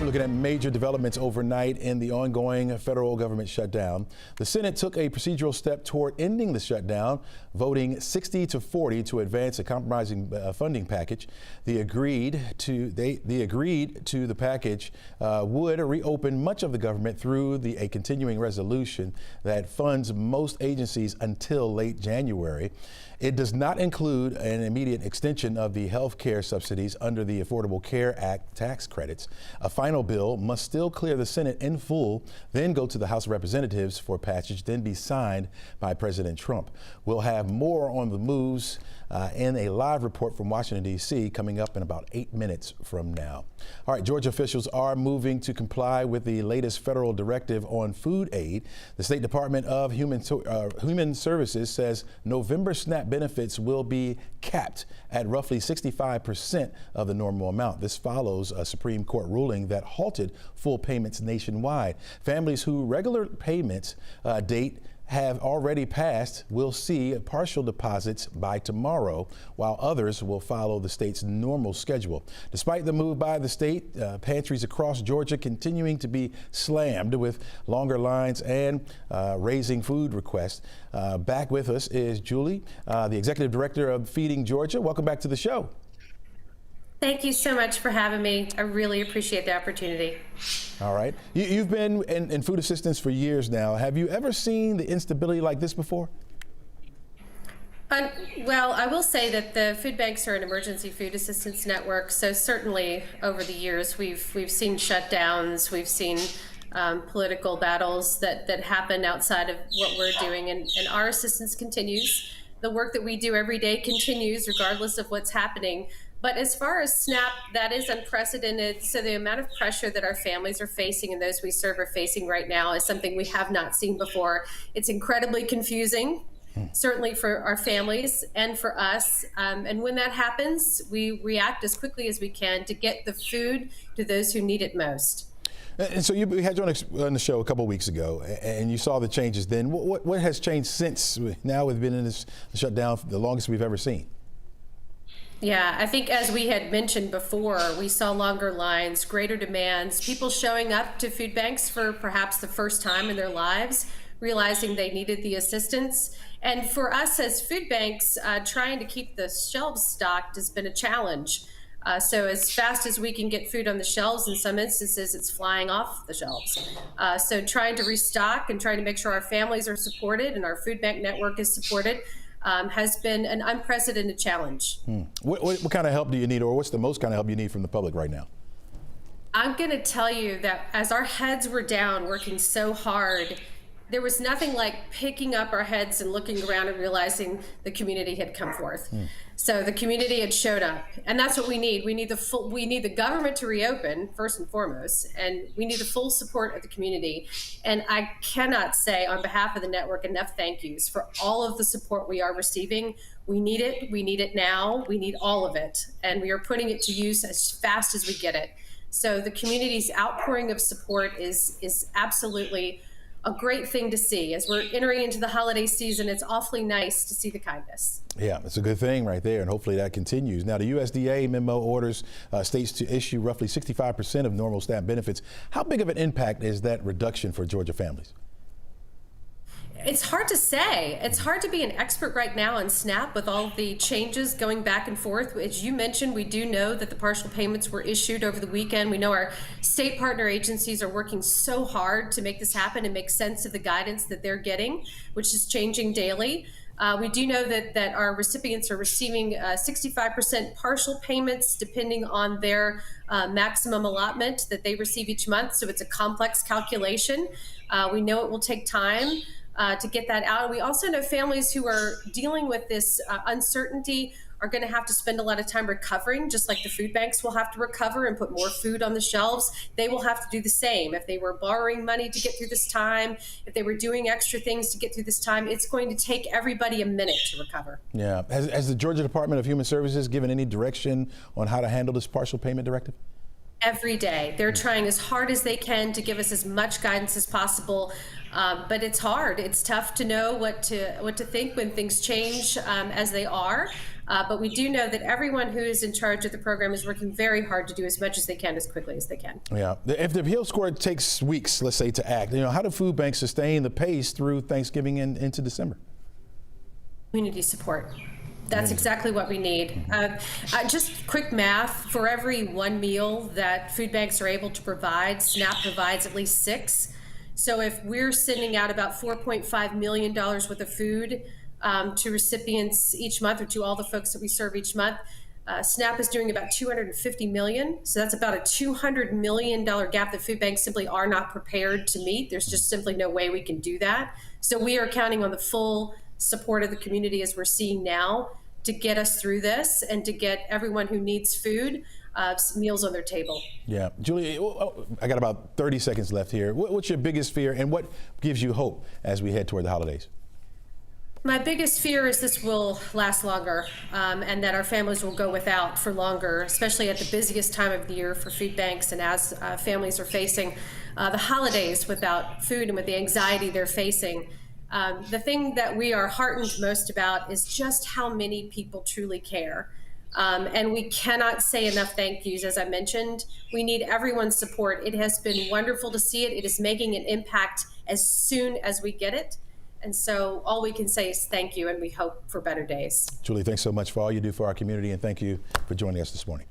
Looking at major developments overnight in the ongoing federal government shutdown. The Senate took a procedural step toward ending the shutdown, voting 60-40 to advance a compromising funding package. They agreed to the package would reopen much of the government through a continuing resolution that funds most agencies until late January. It does not include an immediate extension of the health care subsidies under the Affordable Care Act tax credits. A final bill must still clear the Senate in full, then go to the House of Representatives for passage, then be signed by President Trump. We'll have more on the moves in a live report from Washington, D.C. coming up in about 8 minutes from now. All right, Georgia officials are moving to comply with the latest federal directive on food aid. The State Department of Human Services says November SNAP benefits will be capped at roughly 65% of the normal amount. This follows a Supreme Court ruling that halted full payments nationwide. Families whose regular payments date have already passed will see partial deposits by tomorrow, while others will follow the state's normal schedule. Despite the move by the state, pantries across Georgia continuing to be slammed with longer lines and raising food requests. Back with us is Julie, the executive director of Feeding Georgia. Welcome back to the show. Thank you so much for having me. I really appreciate the opportunity. All right. You've been in food assistance for years now. Have you ever seen the instability like this before? Well, I will say that the food banks are an emergency food assistance network. So certainly over the years, we've seen shutdowns, we've seen political battles that happen outside of what we're doing, and our assistance continues. The work that we do every day continues regardless of what's happening. But as far as SNAP, that is unprecedented. So the amount of pressure that our families are facing and those we serve are facing right now is something we have not seen before. It's incredibly confusing, certainly for our families and for us. And when that happens, we react as quickly as we can to get the food to those who need it most. And so we had you on the show a couple of weeks ago, and you saw the changes then. What has changed since? Now we've been in this shutdown the longest we've ever seen. Yeah, I think as we had mentioned before, we saw longer lines, greater demands, people showing up to food banks for perhaps the first time in their lives, realizing they needed the assistance. And for us as food banks, trying to keep the shelves stocked has been a challenge. So as fast as we can get food on the shelves, in some instances, it's flying off the shelves. So trying to restock and trying to make sure our families are supported and our food bank network is supported has been an unprecedented challenge. What kind of help do you need, or what's the most kind of help you need from the public right now? I'm going to tell you that as our heads were down working so hard, there was nothing like picking up our heads and looking around and realizing the community had come forth. So the community had showed up, and that's what we need. We need the government to reopen first and foremost, and we need the full support of the community. And I cannot say on behalf of the network enough thank yous for all of the support we are receiving. We need it. We need it now. We need all of it, and we are putting it to use as fast as we get it. So the community's outpouring of support is absolutely a great thing to see. As we're entering into the holiday season, it's awfully nice to see the kindness. Yeah, it's a good thing right there, and hopefully that continues. Now, the USDA memo orders states to issue roughly 65% of normal SNAP benefits. How big of an impact is that reduction for Georgia families? It's hard to say. It's hard to be an expert right now on SNAP with all the changes going back and forth. As you mentioned, we do know that the partial payments were issued over the weekend. We know our state partner agencies are working so hard to make this happen and make sense of the guidance that they're getting, which is changing daily. We do know that our recipients are receiving 65% partial payments depending on their maximum allotment that they receive each month. So it's a complex calculation. We know it will take time to get that out. We also know families who are dealing with this uncertainty are going to have to spend a lot of time recovering, just like the food banks will have to recover and put more food on the shelves. They will have to do the same. If they were borrowing money to get through this time, if they were doing extra things to get through this time, it's going to take everybody a minute to recover. Yeah. Has the Georgia Department of Human Services given any direction on how to handle this partial payment directive? Every day. They're trying as hard as they can to give us as much guidance as possible. But it's hard. It's tough to know what to think when things change as they are. But we do know that everyone who is in charge of the program is working very hard to do as much as they can, as quickly as they can. Yeah. If the appeal score takes weeks, let's say, to act, how do food banks sustain the pace through Thanksgiving and into December? Community support. That's exactly what we need. Just quick math, for every one meal that food banks are able to provide, SNAP provides at least 6. So if we're sending out about $4.5 million worth of food to recipients each month, or to all the folks that we serve each month, SNAP is doing about $250 million. So that's about a $200 million gap that food banks simply are not prepared to meet. There's just simply no way we can do that. So we are counting on the full support of the community, as we're seeing now, to get us through this and to get everyone who needs food meals on their table. Yeah. Julie, I got about 30 seconds left here. What's your biggest fear and what gives you hope as we head toward the holidays? My biggest fear is this will last longer and that our families will go without for longer, especially at the busiest time of the year for food banks, and as families are facing the holidays without food and with the anxiety they're facing. The thing that we are heartened most about is just how many people truly care. And we cannot say enough thank yous. As I mentioned, we need everyone's support. It has been wonderful to see it. It is making an impact as soon as we get it. And so all we can say is thank you, and we hope for better days. Julie, thanks so much for all you do for our community, and thank you for joining us this morning.